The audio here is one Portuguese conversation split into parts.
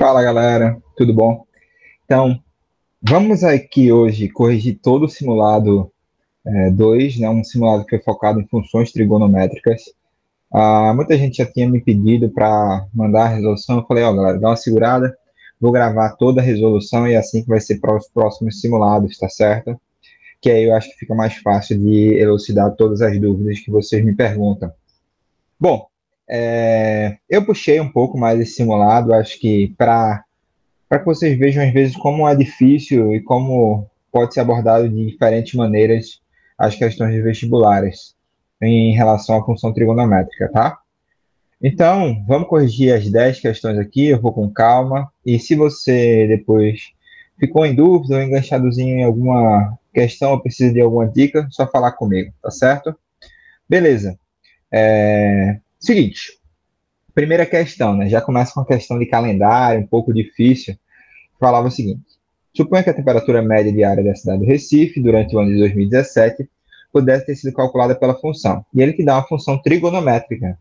Fala galera, tudo bom? Então, vamos aqui hoje corrigir todo o simulado 2, né? Um simulado que foi focado em funções trigonométricas. Muita gente já tinha me pedido para mandar a resolução. Eu falei, ó galera, dá uma segurada, vou gravar toda a resolução e é assim que vai ser para os próximos simulados, tá certo? Que aí eu acho que fica mais fácil de elucidar todas as dúvidas que vocês me perguntam. Bom, eu puxei um pouco mais esse simulado, acho que para que vocês vejam às vezes como é difícil e como pode ser abordado de diferentes maneiras as questões de vestibulares em relação à função trigonométrica, tá? Então, vamos corrigir as 10 questões aqui, eu vou com calma, e se você depois ficou em dúvida ou enganchadozinho em alguma questão ou precisa de alguma dica, só falar comigo, tá certo? Beleza. Seguinte, primeira questão, né? Já começa com a questão de calendário, um pouco difícil. Falava o seguinte: suponha que a temperatura média diária da cidade do Recife durante o ano de 2017 pudesse ter sido calculada pela função. E ele te dá uma função trigonométrica,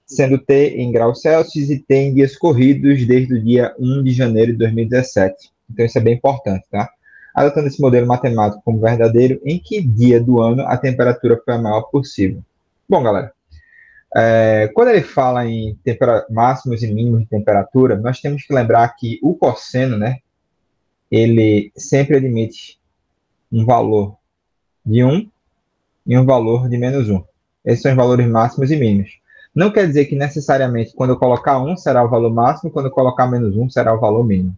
sendo t em graus Celsius e t em dias corridos desde o dia 1 de janeiro de 2017. Então isso é bem importante, tá? Adotando esse modelo matemático como verdadeiro, em que dia do ano a temperatura foi a maior possível? Bom, galera, quando ele fala em máximos e mínimos de temperatura, nós temos que lembrar que o cosseno, né, ele sempre admite um valor de 1 e um valor de menos 1. Esses são os valores máximos e mínimos. Não quer dizer que necessariamente quando eu colocar 1 será o valor máximo, quando eu colocar menos 1 será o valor mínimo.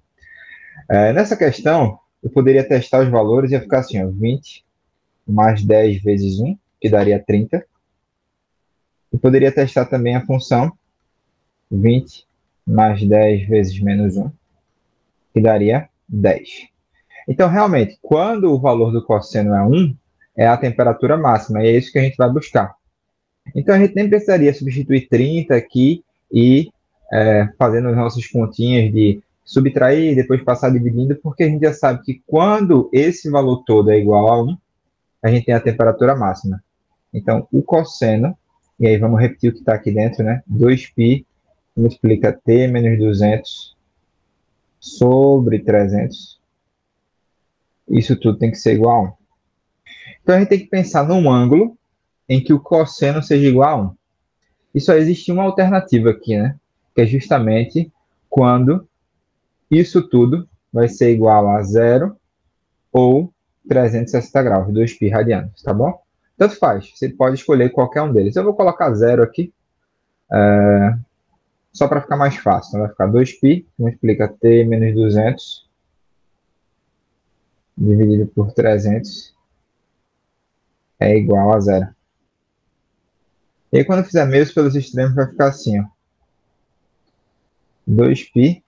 Nessa questão, eu poderia testar os valores e ia ficar assim, ó, 20 mais 10 vezes 1, que daria 30. E poderia testar também a função 20 mais 10 vezes menos 1, que daria 10. Então, realmente, quando o valor do cosseno é 1, é a temperatura máxima, e é isso que a gente vai buscar. Então, a gente nem precisaria substituir 30 aqui e fazendo as nossas continhas de subtrair e depois passar dividindo, porque a gente já sabe que quando esse valor todo é igual a 1, a gente tem a temperatura máxima. Então, o cosseno, e aí vamos repetir o que está aqui dentro, né? 2π multiplica t menos 200 sobre 300. Isso tudo tem que ser igual a 1. Então, a gente tem que pensar num ângulo em que o cosseno seja igual a 1. E só existe uma alternativa aqui, né? Que é justamente quando isso tudo vai ser igual a zero ou 360 graus, 2π radianos, tá bom? Tanto faz, você pode escolher qualquer um deles. Eu vou colocar zero aqui, só para ficar mais fácil. Então vai ficar 2π, multiplica t menos 200, dividido por 300, é igual a zero. E aí, quando eu fizer meios pelos extremos, vai ficar assim, ó. 2π,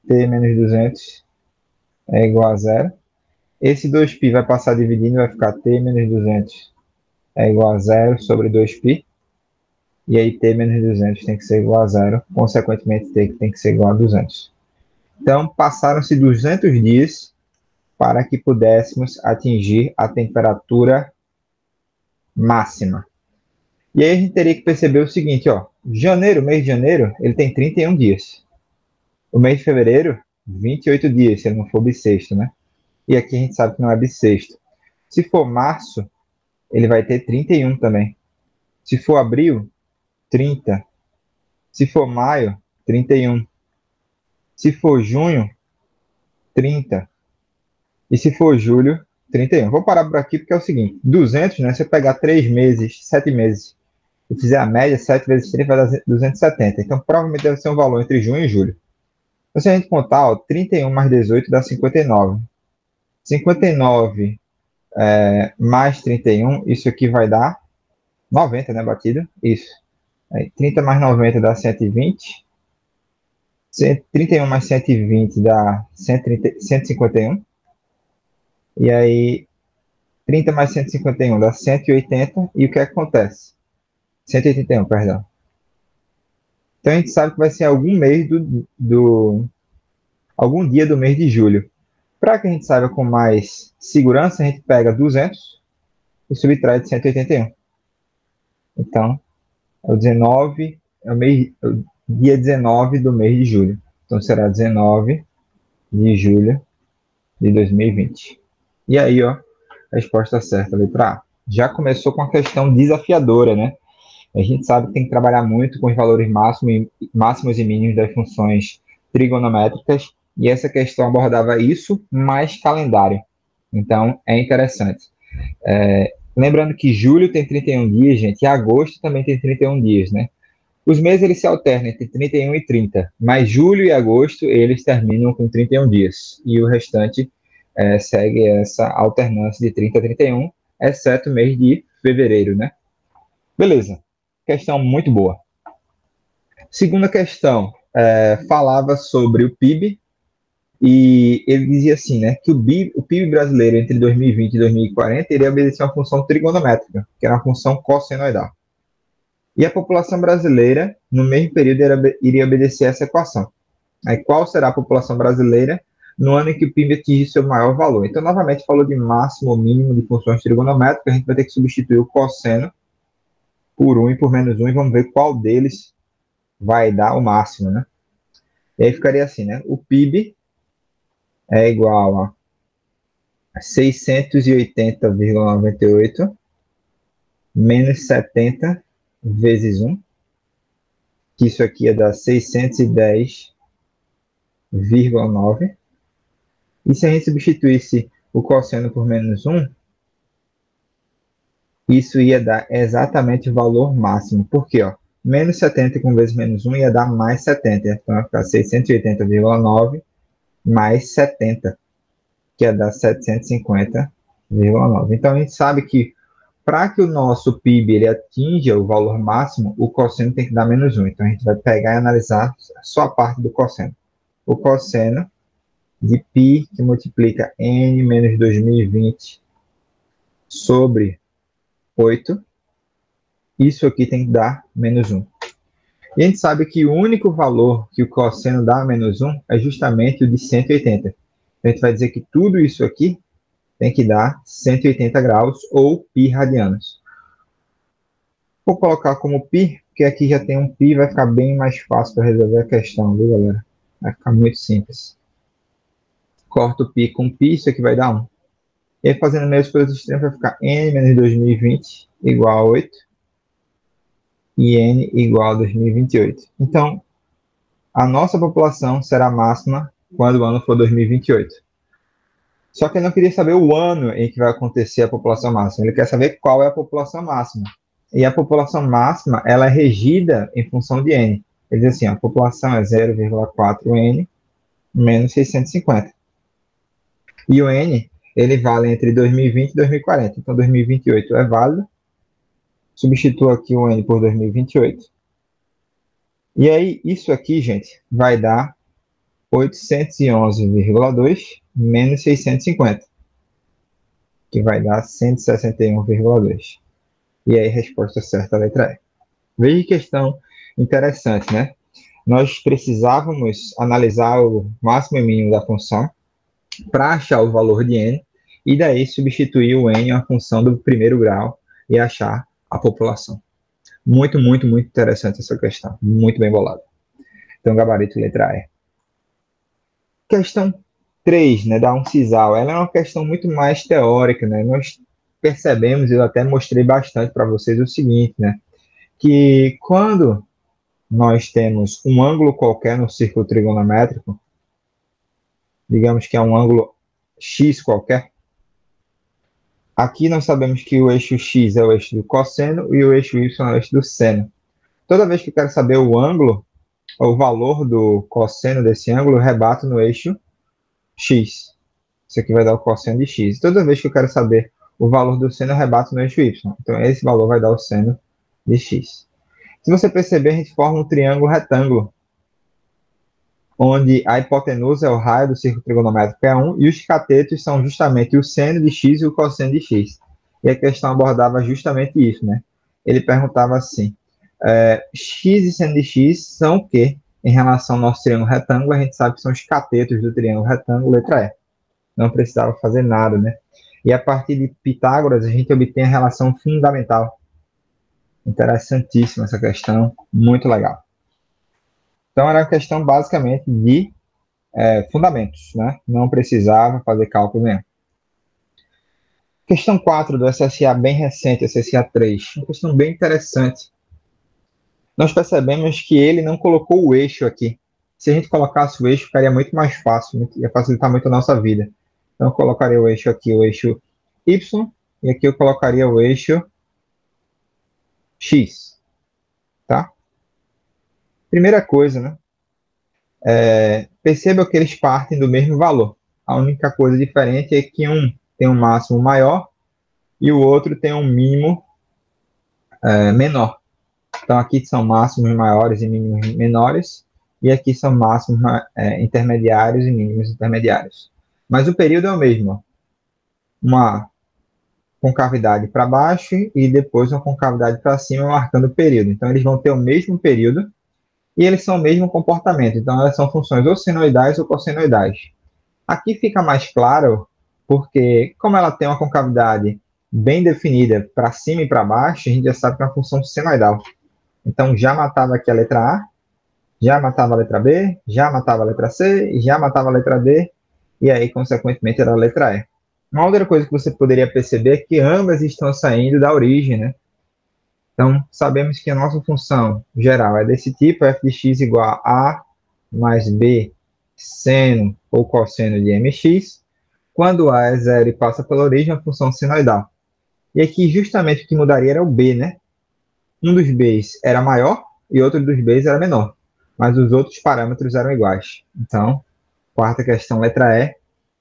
t menos 200 é igual a zero. Esse 2π vai passar dividindo, vai ficar t menos 200 é igual a zero sobre 2π. E aí t menos 200 tem que ser igual a zero. Consequentemente, t tem que ser igual a 200. Então, passaram-se 200 dias para que pudéssemos atingir a temperatura máxima. E aí a gente teria que perceber o seguinte, ó. Janeiro, mês de janeiro, ele tem 31 dias. O mês de fevereiro, 28 dias, se ele não for bissexto, né? E aqui a gente sabe que não é bissexto. Se for março, ele vai ter 31 também. Se for abril, 30. Se for maio, 31. Se for junho, 30. E se for julho, 31. Vou parar por aqui porque é o seguinte, 200, né? Se eu pegar 3 meses, 7 meses, e fizer a média, 7 vezes 30 vai dar 270. Então, provavelmente deve ser um valor entre junho e julho. Então, se a gente contar, ó, 31 mais 18 dá 59. 59 mais 31, isso aqui vai dar 90, né, batido? Isso. Aí, 30 mais 90 dá 120. 31 mais 120 dá 130, 151. E aí, 30 mais 151 dá 180. E o que acontece? 181, perdão. Então, a gente sabe que vai ser algum mês algum dia do mês de julho. Para que a gente saiba com mais segurança, a gente pega 200 e subtrai de 181. Então, é o 19, é o dia 19 do mês de julho. Então será 19 de julho de 2020. E aí, ó, a resposta certa, letra A. Já começou com uma questão desafiadora, né? A gente sabe que tem que trabalhar muito com os valores máximos e mínimos das funções trigonométricas, e essa questão abordava isso mais calendário. Então, é interessante. Lembrando que julho tem 31 dias, gente, e agosto também tem 31 dias, né? Os meses eles se alternam entre 31 e 30, mas julho e agosto eles terminam com 31 dias, e o restante segue essa alternância de 30 a 31, exceto o mês de fevereiro, né? Beleza, questão muito boa. Segunda questão, falava sobre o PIB, e ele dizia assim, né, que o PIB brasileiro entre 2020 e 2040 iria obedecer uma função trigonométrica, que era uma função cossenoidal. E a população brasileira, no mesmo período, iria obedecer essa equação. Aí, qual será a população brasileira no ano em que o PIB atingir seu maior valor? Então, novamente, falou de máximo ou mínimo de funções trigonométricas, a gente vai ter que substituir o cosseno por 1 e por menos 1, e vamos ver qual deles vai dar o máximo, né? E aí ficaria assim, né? O PIB é igual a 680,98 menos 70 vezes 1, que isso aqui ia dar 610,9. E se a gente substituísse o cosseno por menos 1, isso ia dar exatamente o valor máximo. Por quê? Ó? Menos 70 com vezes menos 1 ia dar mais 70. Então, vai ficar 680,9 mais 70, que ia dar 750,9. Então, a gente sabe que para que o nosso PIB ele atinja o valor máximo, o cosseno tem que dar menos 1. Então, a gente vai pegar e analisar só a parte do cosseno. O cosseno de π, que multiplica n menos 2020 sobre 8, isso aqui tem que dar menos 1. E a gente sabe que o único valor que o cosseno dá menos 1 é justamente o de 180. A gente vai dizer que tudo isso aqui tem que dar 180 graus ou π radianos. Vou colocar como π, porque aqui já tem um π, vai ficar bem mais fácil para resolver a questão, viu, galera? Vai ficar muito simples. Corto π com π, isso aqui vai dar 1. E aí, fazendo menos pelos extremos, vai ficar n menos 2020 igual a 8 e n igual a 2028. Então, a nossa população será máxima quando o ano for 2028. Só que ele não queria saber o ano em que vai acontecer a população máxima, ele quer saber qual é a população máxima. E a população máxima, ela é regida em função de n. Ele diz assim, a população é 0,4n menos 650. E o n, ele vale entre 2020 e 2040. Então, 2028 é válido. Substitua aqui o n por 2028. E aí, isso aqui, gente, vai dar 811,2 menos 650, que vai dar 161,2. E aí, resposta certa, a letra E. Veja que questão interessante, né? Nós precisávamos analisar o máximo e mínimo da função para achar o valor de n, e daí substituir o n em uma função do primeiro grau e achar a população. Muito, muito, muito interessante essa questão. Muito bem bolado. Então, gabarito letra E. Questão 3, né, da uncisal. Ela é uma questão muito mais teórica, né? Nós percebemos, eu até mostrei bastante para vocês o seguinte, né? Que quando nós temos um ângulo qualquer no círculo trigonométrico, digamos que é um ângulo x qualquer, aqui nós sabemos que o eixo x é o eixo do cosseno e o eixo y é o eixo do seno. Toda vez que eu quero saber o ângulo, o valor do cosseno desse ângulo, eu rebato no eixo x. Isso aqui vai dar o cosseno de x. Toda vez que eu quero saber o valor do seno, eu rebato no eixo y. Então, esse valor vai dar o seno de x. Se você perceber, a gente forma um triângulo retângulo, onde a hipotenusa é o raio do círculo trigonométrico E1 e os catetos são justamente o seno de x e o cosseno de x. E a questão abordava justamente isso, né? Ele perguntava assim, x e seno de x são o quê? Em relação ao nosso triângulo retângulo, a gente sabe que são os catetos do triângulo retângulo, letra E. Não precisava fazer nada, né? E a partir de Pitágoras, a gente obtém a relação fundamental. Interessantíssima essa questão, muito legal. Então, era uma questão basicamente de fundamentos, né? Não precisava fazer cálculo nenhum. Questão 4 do SSA bem recente, SSA 3, uma questão bem interessante. Nós percebemos que ele não colocou o eixo aqui. Se a gente colocasse o eixo, ficaria muito mais fácil, ia facilitar muito a nossa vida. Então, eu colocaria o eixo aqui, o eixo Y, e aqui eu colocaria o eixo X, tá? Primeira coisa, né? Perceba que eles partem do mesmo valor. A única coisa diferente é que um tem um máximo maior e o outro tem um mínimo menor. Então, aqui são máximos maiores e mínimos menores, e aqui são máximos intermediários e mínimos intermediários. Mas o período é o mesmo. Uma concavidade para baixo e depois uma concavidade para cima, marcando o período. Então, eles vão ter o mesmo período e eles são o mesmo comportamento. Então, elas são funções ou senoidais ou cossenoidais. Aqui fica mais claro, porque como ela tem uma concavidade bem definida para cima e para baixo, a gente já sabe que é uma função senoidal. Então, já matava aqui a letra A, já matava a letra B, já matava a letra C, já matava a letra D, e aí, consequentemente, era a letra E. Uma outra coisa que você poderia perceber é que ambas estão saindo da origem, né? Então, sabemos que a nossa função geral é desse tipo, f de x igual a A mais B seno ou cosseno de mx. Quando A é zero e passa pela origem, a função senoidal. E aqui, justamente, o que mudaria era o B, né? Um dos B's era maior e outro dos B's era menor, mas os outros parâmetros eram iguais. Então, quarta questão, letra E,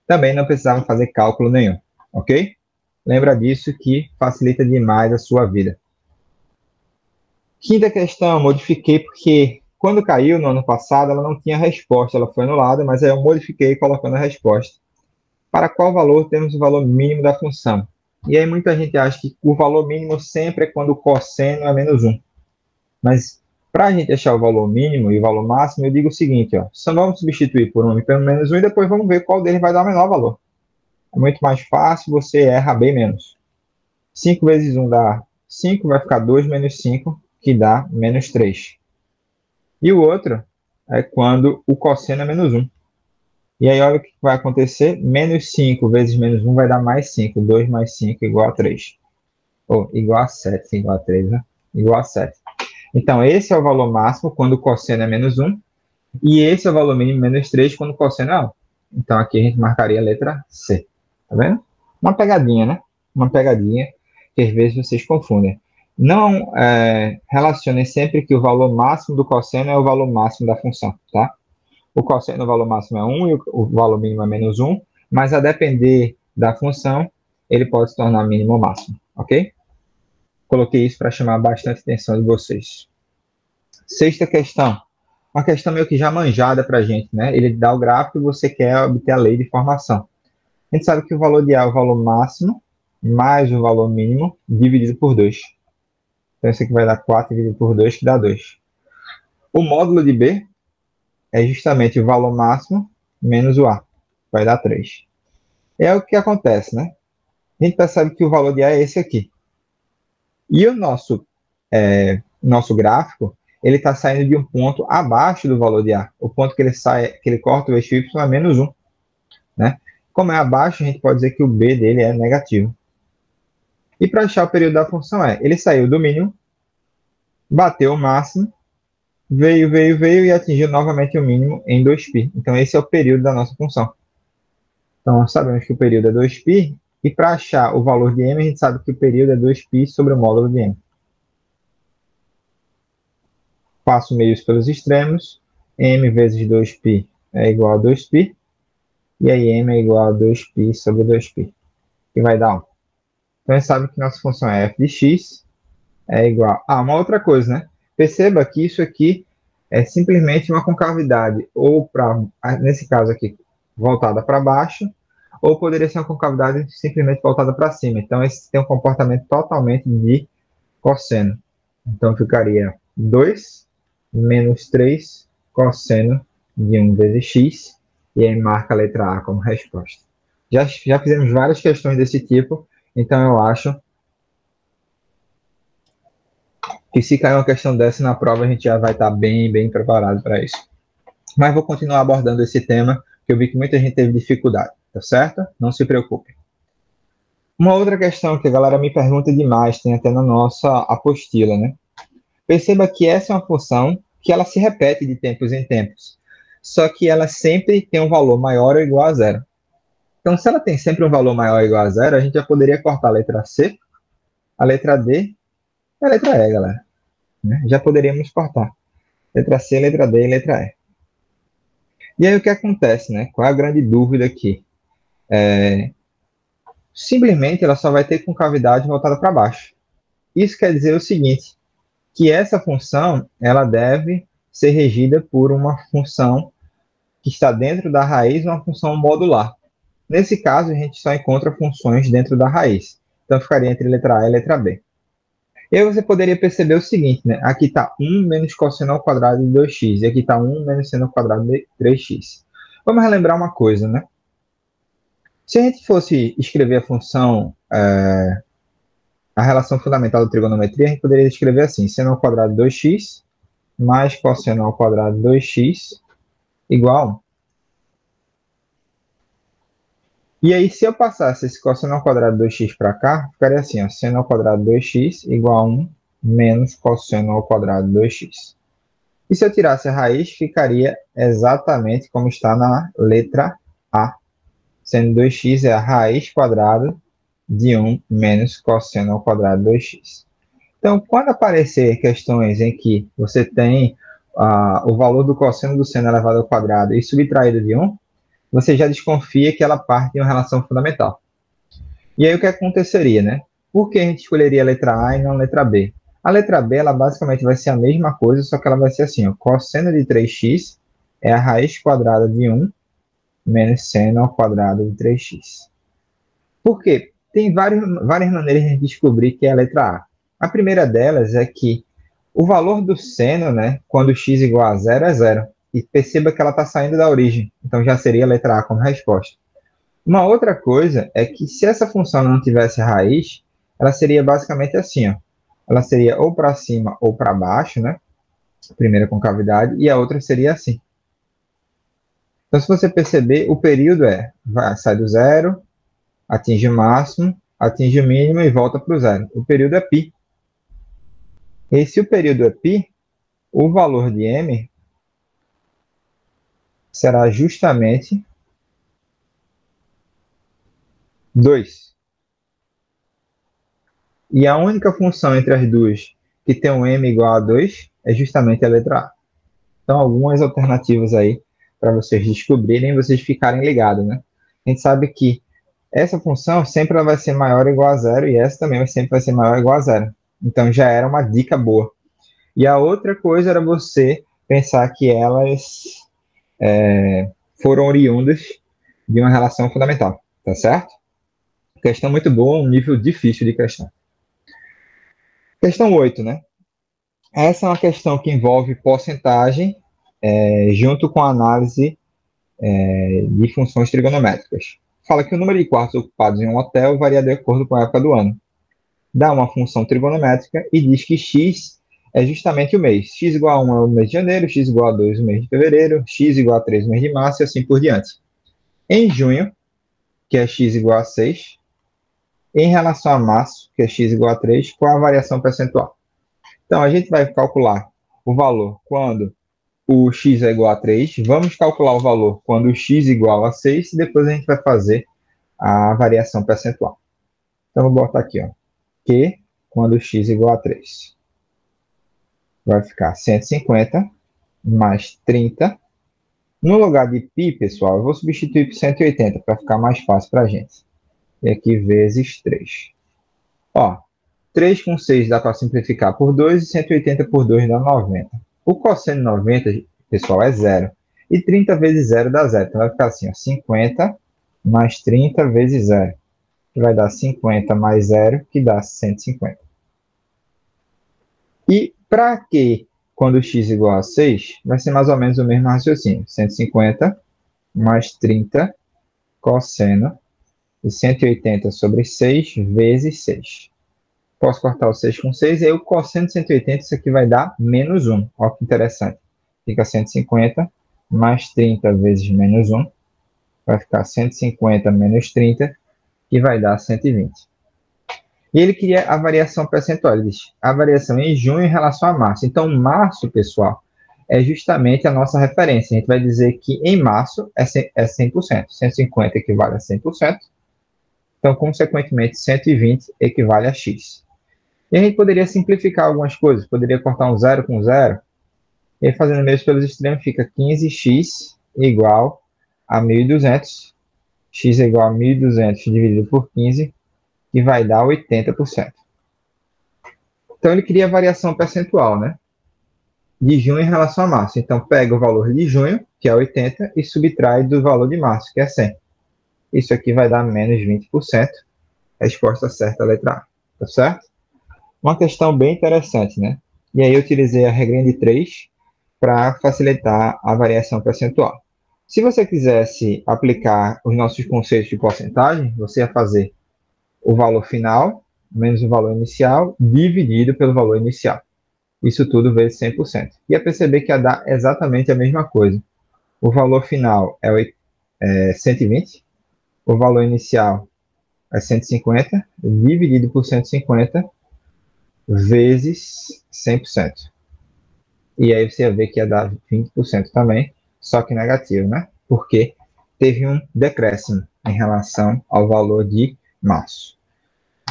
também não precisava fazer cálculo nenhum, ok? Lembra disso que facilita demais a sua vida. Quinta questão, modifiquei porque quando caiu no ano passado ela não tinha resposta, ela foi anulada, mas aí eu modifiquei colocando a resposta. Para qual valor temos o valor mínimo da função? E aí muita gente acha que o valor mínimo sempre é quando o cosseno é menos 1. Mas para a gente achar o valor mínimo e o valor máximo, eu digo o seguinte, ó, só vamos substituir por 1 e pelo menos 1 e depois vamos ver qual deles vai dar o menor valor. É muito mais fácil, você erra bem menos. 5 vezes 1 dá 5, vai ficar 2 menos 5, que dá menos 3. E o outro é quando o cosseno é menos 1. E aí olha o que vai acontecer, menos 5 vezes menos 1 vai dar mais 5, 2 mais 5 igual a 3. Ou igual a 7, igual a 3, né? Igual a 7. Então, esse é o valor máximo quando o cosseno é menos 1, e esse é o valor mínimo menos 3 quando o cosseno é 1. Então, aqui a gente marcaria a letra C. Tá vendo? Uma pegadinha, né? Uma pegadinha que às vezes vocês confundem. Não relacionem sempre que o valor máximo do cosseno é o valor máximo da função, tá? O cosseno, o valor máximo é 1 e o valor mínimo é menos 1, mas a depender da função, ele pode se tornar mínimo ou máximo, ok? Coloquei isso para chamar bastante atenção de vocês. Sexta questão. Uma questão meio que já manjada para a gente, né? Ele dá o gráfico e você quer obter a lei de formação. A gente sabe que o valor de A é o valor máximo mais o valor mínimo dividido por 2. Então, isso aqui vai dar 4 dividido por 2, que dá 2. O módulo de B é justamente o valor máximo menos o A. Vai dar 3. É o que acontece, né? A gente percebe que o valor de A é esse aqui. E o nosso gráfico, ele está saindo de um ponto abaixo do valor de A. O ponto que ele corta o eixo Y é menos 1. Né? Como é abaixo, a gente pode dizer que o B dele é negativo. E para achar o período da função ele saiu do mínimo, bateu o máximo, veio e atingiu novamente o mínimo em 2π. Então, esse é o período da nossa função. Então, sabemos que o período é 2π, e para achar o valor de m, a gente sabe que o período é 2π sobre o módulo de m. Passo meios pelos extremos, m vezes 2π é igual a 2π, e aí m é igual a 2π sobre 2π, que vai dar 1. Então, a gente sabe que nossa função é f de x é igual a uma outra coisa, né? Perceba que isso aqui é simplesmente uma concavidade, ou nesse caso aqui, voltada para baixo, ou poderia ser uma concavidade simplesmente voltada para cima. Então, esse tem um comportamento totalmente de cosseno. Então, ficaria 2 menos 3 cosseno de 1 vezes x, e aí marca a letra A como resposta. Já fizemos várias questões desse tipo, então eu acho que se cair uma questão dessa na prova, a gente já vai estar bem preparado para isso. Mas vou continuar abordando esse tema, que eu vi que muita gente teve dificuldade, tá certo? Não se preocupe. Uma outra questão que a galera me pergunta demais, tem até na nossa apostila, né? Perceba que essa é uma função que ela se repete de tempos em tempos, só que ela sempre tem um valor maior ou igual a zero. Então, se ela tem sempre um valor maior ou igual a zero, a gente já poderia cortar a letra C, a letra D e a letra E, galera. Né? Já poderíamos cortar. Letra C, letra D e letra E. E aí o que acontece, né? Qual é a grande dúvida aqui? Simplesmente ela só vai ter concavidade voltada para baixo. Isso quer dizer o seguinte, que essa função ela deve ser regida por uma função que está dentro da raiz, uma função modular. Nesse caso, a gente só encontra funções dentro da raiz. Então, ficaria entre letra A e letra B. E aí você poderia perceber o seguinte, né? Aqui está 1 menos cosseno ao quadrado de 2x, e aqui está 1 menos seno ao quadrado de 3x. Vamos relembrar uma coisa, né? Se a gente fosse escrever a função, a relação fundamental da trigonometria, a gente poderia escrever assim, seno ao quadrado de 2x mais cosseno ao quadrado de 2x igual a 1. E aí, se eu passasse esse cosseno ao quadrado de 2x para cá, ficaria assim, ó, seno ao quadrado de 2x igual a 1 menos cosseno ao quadrado de 2x. E se eu tirasse a raiz, ficaria exatamente como está na letra A, sendo 2x é a raiz quadrada de 1 menos cosseno ao quadrado de 2x. Então, quando aparecer questões em que você tem o valor do cosseno do seno elevado ao quadrado e subtraído de 1, você já desconfia que ela parte de uma relação fundamental. E aí o que aconteceria, né? Por que a gente escolheria a letra A e não a letra B? A letra B, ela basicamente vai ser a mesma coisa, só que ela vai ser assim, ó, cosseno de 3x é a raiz quadrada de 1 menos seno ao quadrado de 3x. Por quê? Tem várias maneiras de a gente descobrir que é a letra A. A primeira delas é que o valor do seno, né, quando x igual a zero, é zero. E perceba que ela está saindo da origem. Então já seria a letra A como resposta. Uma outra coisa é que se essa função não tivesse raiz, ela seria basicamente assim, ó. Ela seria ou para cima ou para baixo, né? A primeira concavidade, e a outra seria assim. Então, se você perceber, o período sai do zero, atinge o máximo, atinge o mínimo e volta para o zero. O período é π. E se o período é π, o valor de m será justamente 2. E a única função entre as duas que tem um m igual a 2 é justamente a letra A. Então, algumas alternativas aí para vocês descobrirem e vocês ficarem ligados, né? A gente sabe que essa função sempre ela vai ser maior ou igual a zero e essa também sempre vai ser maior ou igual a zero. Então, já era uma dica boa. E a outra coisa era você pensar que elas foram oriundas de uma relação fundamental, tá certo? Questão muito boa, um nível difícil de questão. Questão 8, né? Essa é uma questão que envolve porcentagem junto com a análise de funções trigonométricas. Fala que o número de quartos ocupados em um hotel varia de acordo com a época do ano. Dá uma função trigonométrica e diz que x é justamente o mês. X igual a 1 é o mês de janeiro, x igual a 2 é o mês de fevereiro, x igual a 3 é o mês de março e assim por diante. Em junho, que é x igual a 6, em relação a março, que é x igual a 3, qual a variação percentual? Então, a gente vai calcular o valor quando o x é igual a 3, vamos calcular o valor quando o x é igual a 6 e depois a gente vai fazer a variação percentual. Então, vou botar aqui, ó, que quando o x é igual a 3. Vai ficar 150 mais 30. No lugar de π, pessoal, eu vou substituir por 180 para ficar mais fácil para a gente. E aqui vezes 3. Ó, 3 com 6 dá para simplificar por 2 e 180 por 2 dá 90. O cosseno de 90, pessoal, é zero. E 30 vezes 0 dá 0. Então vai ficar assim, ó, 50 mais 30 vezes 0. Que vai dar 50 mais 0, que dá 150. E para que quando x igual a 6, vai ser mais ou menos o mesmo raciocínio. 150 mais 30 cosseno de 180 sobre 6 vezes 6. Posso cortar o 6 com 6, e aí o cosseno de 180, isso aqui vai dar menos 1. Olha que interessante. Fica 150 mais 30 vezes menos 1. Vai ficar 150 menos 30, que vai dar 120. E ele queria a variação percentual. Ele diz a variação em junho em relação a março. Então, março, pessoal, é justamente a nossa referência. A gente vai dizer que em março é 100%. 150 equivale a 100%. Então, consequentemente, 120 equivale a X. E a gente poderia simplificar algumas coisas. Poderia cortar um zero com zero. E aí, fazendo mesmo pelos extremos, fica 15x igual a 1.200. X é igual a 1.200 dividido por 15, que vai dar 80%. Então, ele queria a variação percentual, né? De junho em relação a março. Então, pega o valor de junho, que é 80, e subtrai do valor de março, que é 100. Isso aqui vai dar menos 20%. Resposta certa, a letra A. Tá certo? Uma questão bem interessante, né? E aí eu utilizei a regrinha de 3 para facilitar a variação percentual. Se você quisesse aplicar os nossos conceitos de porcentagem, você ia fazer o valor final menos o valor inicial dividido pelo valor inicial. Isso tudo vezes 100%. Ia perceber que ia dar exatamente a mesma coisa. O valor final é 120, o valor inicial é 150, dividido por 150, vezes 100%. E aí você ia ver que ia dar 20% também, só que negativo, né? Porque teve um decréscimo em relação ao valor de março.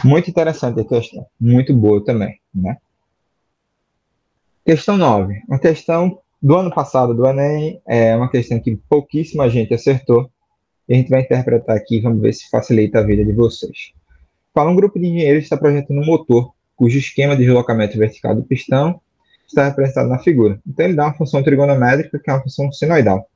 Muito interessante a questão, muito boa também, né? Questão 9. Uma questão do ano passado do Enem, é uma questão que pouquíssima gente acertou, e a gente vai interpretar aqui, vamos ver se facilita a vida de vocês. Fala, um grupo de engenheiros está projetando um motor cujo esquema de deslocamento vertical do pistão está representado na figura. Então, ele dá uma função trigonométrica, que é uma função senoidal.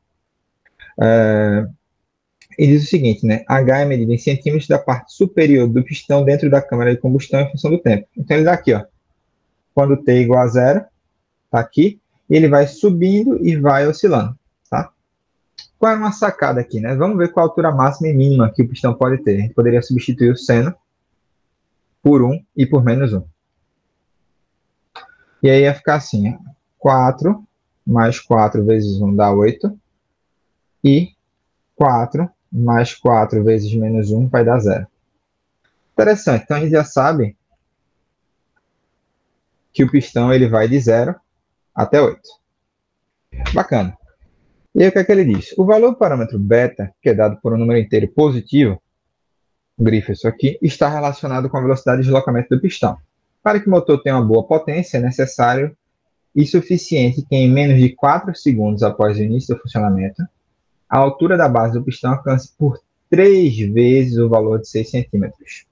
E diz o seguinte, né? H é medida em centímetros da parte superior do pistão dentro da câmara de combustão em função do tempo. Então, ele dá aqui, ó. Quando T é igual a zero, tá aqui, e ele vai subindo e vai oscilando, tá? Qual é uma sacada aqui, né? Vamos ver qual a altura máxima e mínima que o pistão pode ter. A gente poderia substituir o seno por 1 e por menos 1. E aí ia ficar assim, ó. 4 mais 4 vezes 1 dá 8. E 4 mais 4 vezes menos 1 vai dar 0. Interessante. Então, a gente já sabe que o pistão ele vai de 0 até 8. Bacana. E aí, o que é que ele diz? O valor do parâmetro beta, que é dado por um número inteiro positivo, grifo isso aqui, está relacionado com a velocidade de deslocamento do pistão. Para que o motor tenha uma boa potência, é necessário e suficiente que em menos de 4 segundos após o início do funcionamento, a altura da base do pistão alcance por 3 vezes o valor de 6 centímetros.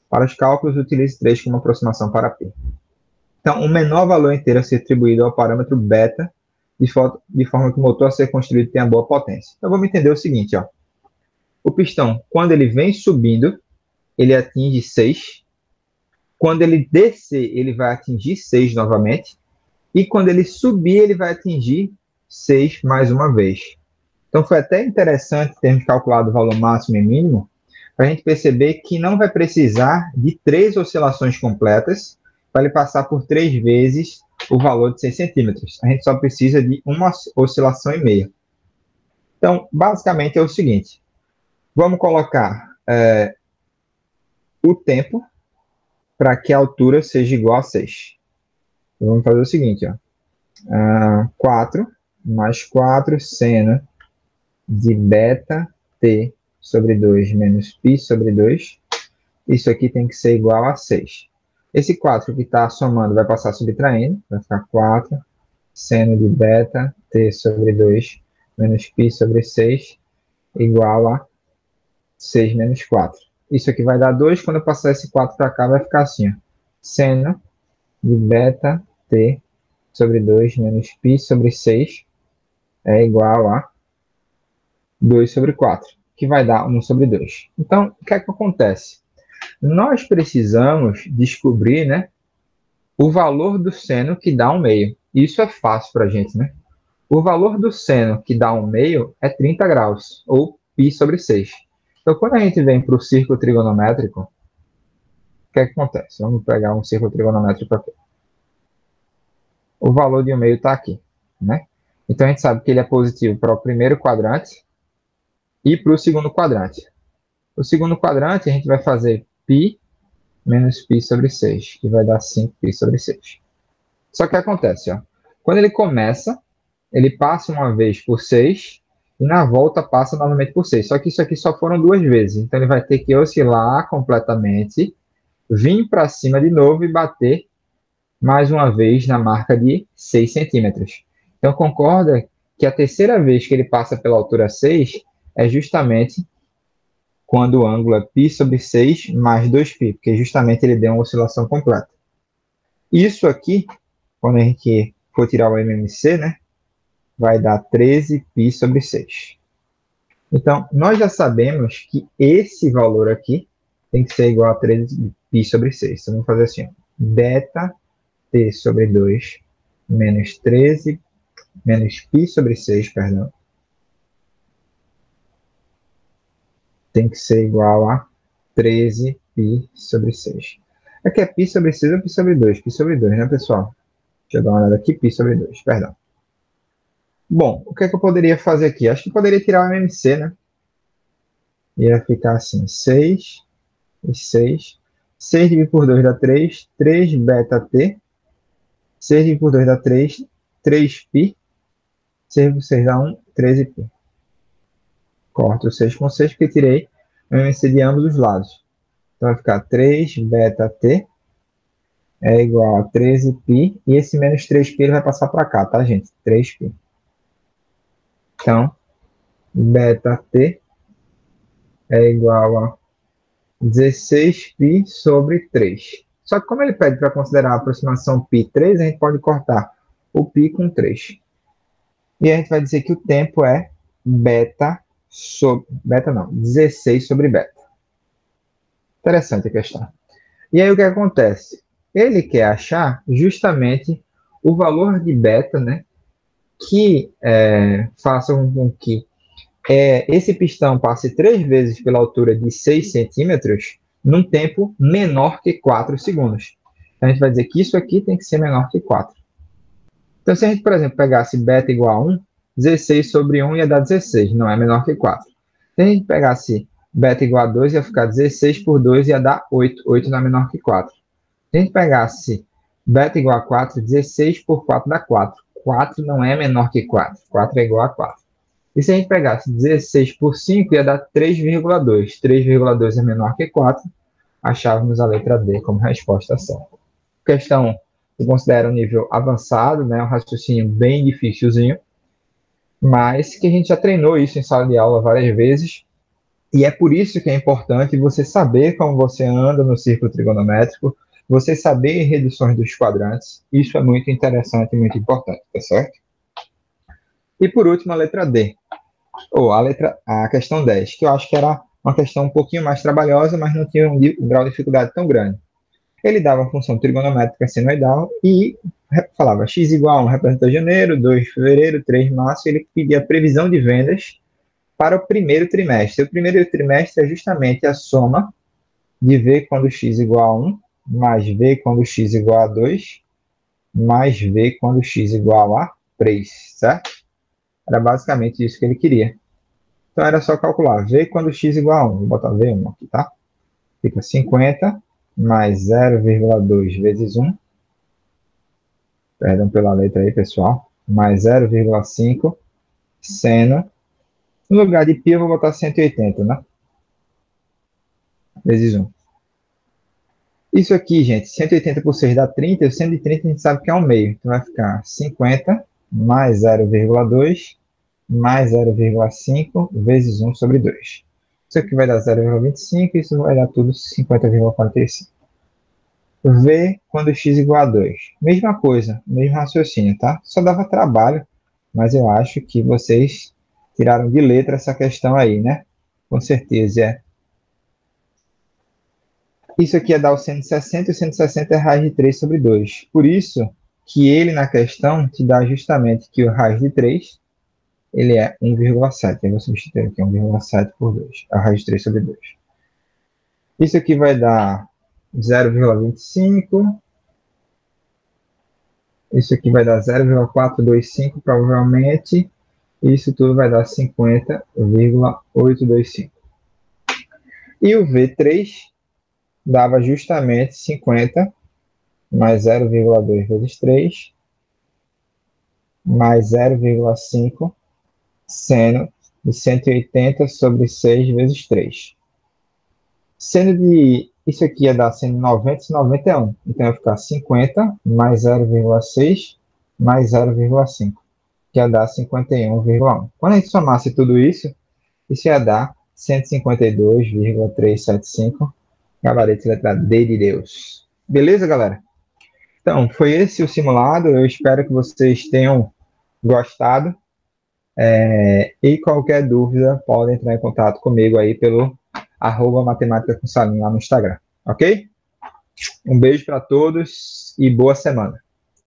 Para os cálculos, utilize 3 como aproximação para π. Então, o menor valor inteiro a ser atribuído ao parâmetro beta, de forma que o motor a ser construído tenha boa potência. Então, vamos entender o seguinte, ó. O pistão, quando ele vem subindo, ele atinge 6. Quando ele descer, ele vai atingir 6 novamente. E quando ele subir, ele vai atingir 6 mais uma vez. Então, foi até interessante termos calculado o valor máximo e mínimo, para a gente perceber que não vai precisar de 3 oscilações completas para ele passar por 3 vezes o valor de 6 centímetros. A gente só precisa de uma oscilação e meia. Então, basicamente é o seguinte. Vamos colocar o tempo para que a altura seja igual a 6. Então, vamos fazer o seguinte, ó. 4 mais 4 seno de beta t sobre 2 menos π sobre 2. Isso aqui tem que ser igual a 6. Esse 4 que está somando vai passar subtraindo. Vai ficar 4 seno de beta t sobre 2 menos π sobre 6 igual a 6 menos 4. Isso aqui vai dar 2. Quando eu passar esse 4 para cá, vai ficar assim, ó. Seno de beta t sobre 2 menos π sobre 6 é igual a 2 sobre 4, que vai dar 1 sobre 2. Então, o que é que acontece? Nós precisamos descobrir, né, o valor do seno que dá 1/2. Isso é fácil para a gente, né? O valor do seno que dá 1/2 é 30 graus, ou π sobre 6. Então, quando a gente vem para o círculo trigonométrico, O que é que acontece? Vamos pegar um círculo trigonométrico aqui. O valor de 1 meio está aqui, né? Então, a gente sabe que ele é positivo para o primeiro quadrante e para o segundo quadrante. O segundo quadrante, a gente vai fazer π menos π sobre 6, que vai dar 5π sobre 6. Só que acontece, ó, quando ele começa, ele passa uma vez por 6 e na volta passa novamente por 6. Só que isso aqui só foram 2 vezes. Então, ele vai ter que oscilar completamente, vir para cima de novo e bater mais uma vez na marca de 6 centímetros. Então, concorda que a terceira vez que ele passa pela altura 6 é justamente quando o ângulo é π sobre 6 mais 2π, porque justamente ele deu uma oscilação completa. Isso aqui, quando a gente for tirar o MMC, né, vai dar 13π sobre 6. Então, nós já sabemos que esse valor aqui tem que ser igual a 13π sobre 6. Então, vamos fazer assim, ó, beta t sobre 2 menos 13 menos π sobre 6, perdão, tem que ser igual a 13π sobre 6. Aqui é π sobre 6 ou π sobre 2? Π sobre 2, né, pessoal? Deixa eu dar uma olhada aqui, π sobre 2, perdão. Bom, o que é que eu poderia fazer aqui? Acho que eu poderia tirar o MMC, né? Ia ficar assim, 6 e 6. 6 dividido por 2 dá 3, 3 beta t. 6 dividido por 2 dá 3, 3π. 6 por 6 dá 1, 13π. Corto o 6 com 6, porque tirei o MMC de ambos os lados. Então vai ficar 3 beta t é igual a 13π. E esse menos 3π ele vai passar para cá, tá, gente? 3π. Então, beta t é igual a 16π sobre 3. Só que como ele pede para considerar a aproximação π3, a gente pode cortar o π com 3. E a gente vai dizer que o tempo é beta sobre... Beta não, 16 sobre beta. Interessante a questão. E aí o que acontece? Ele quer achar justamente o valor de beta, né, que faça com que esse pistão passe 3 vezes pela altura de 6 centímetros num tempo menor que 4 segundos. Então, a gente vai dizer que isso aqui tem que ser menor que 4. Então, se a gente, por exemplo, pegasse beta igual a 1, 16 sobre 1 ia dar 16, não é menor que 4. Se a gente pegasse beta igual a 2, ia ficar 16 por 2 ia dar 8, 8 não é menor que 4. Se a gente pegasse beta igual a 4, 16 por 4 dá 4. 4 não é menor que 4, 4 é igual a 4. E se a gente pegasse 16 por 5, ia dar 3,2. 3,2 é menor que 4. Achávamos a letra D como resposta certa. Questão que considera um nível avançado, né? Um raciocínio bem dificilzinho, mas que a gente já treinou isso em sala de aula várias vezes. E é por isso que é importante você saber como você anda no círculo trigonométrico, você saber reduções dos quadrantes. Isso é muito interessante e muito importante, tá certo? E por último, a letra D. Ou a questão 10, que eu acho que era uma questão um pouquinho mais trabalhosa, mas não tinha um grau de dificuldade tão grande. Ele dava a função trigonométrica senoidal e falava x igual a 1 representa janeiro, 2 fevereiro, 3 março, e ele pedia a previsão de vendas para o primeiro trimestre. O primeiro trimestre é justamente a soma de V quando x igual a 1, mais V quando x igual a 2, mais V quando x igual a 3, certo? Era basicamente isso que ele queria. Então era só calcular V quando x igual a 1. Vou botar V1 aqui, tá? Fica 50 mais 0,2 vezes 1. Perdão pela letra aí, pessoal. Mais 0,5 seno. No lugar de π eu vou botar 180, né? Vezes 1. Isso aqui, gente, 180 por 6 dá 30. E o 130 a gente sabe que é 1 meio. Então vai ficar 50 mais 0,2 mais 0,5 vezes 1 sobre 2. Isso aqui vai dar 0,25 e isso vai dar tudo 50,45. V quando x igual a 2. Mesma coisa, mesmo raciocínio, tá? Só dava trabalho, mas eu acho que vocês tiraram de letra essa questão aí, né? Com certeza é. Isso aqui é dar o 160 e o 160 é raiz de 3 sobre 2. Por isso que ele na questão te dá justamente que o raiz de 3 ele é 1,7. Eu vou substituir aqui 1,7 por 2. A raiz de 3 sobre 2. Isso aqui vai dar 0,25. Isso aqui vai dar 0,425 provavelmente. Isso tudo vai dar 50,825. E o V3 dava justamente 50 mais 0,2 vezes 3 mais 0,5 seno de 180 sobre 6 vezes 3. Sendo de isso aqui ia dar seno 90 e 91. Então ia ficar 50 mais 0,6 mais 0,5, que ia dar 51,1. Quando a gente somasse tudo isso ia dar 152,375. Gabarito letra D de Deus. Beleza, galera? Então, foi esse o simulado. Eu espero que vocês tenham gostado. E qualquer dúvida, podem entrar em contato comigo aí pelo @matemática com Salim lá no Instagram. Ok? Um beijo para todos e boa semana.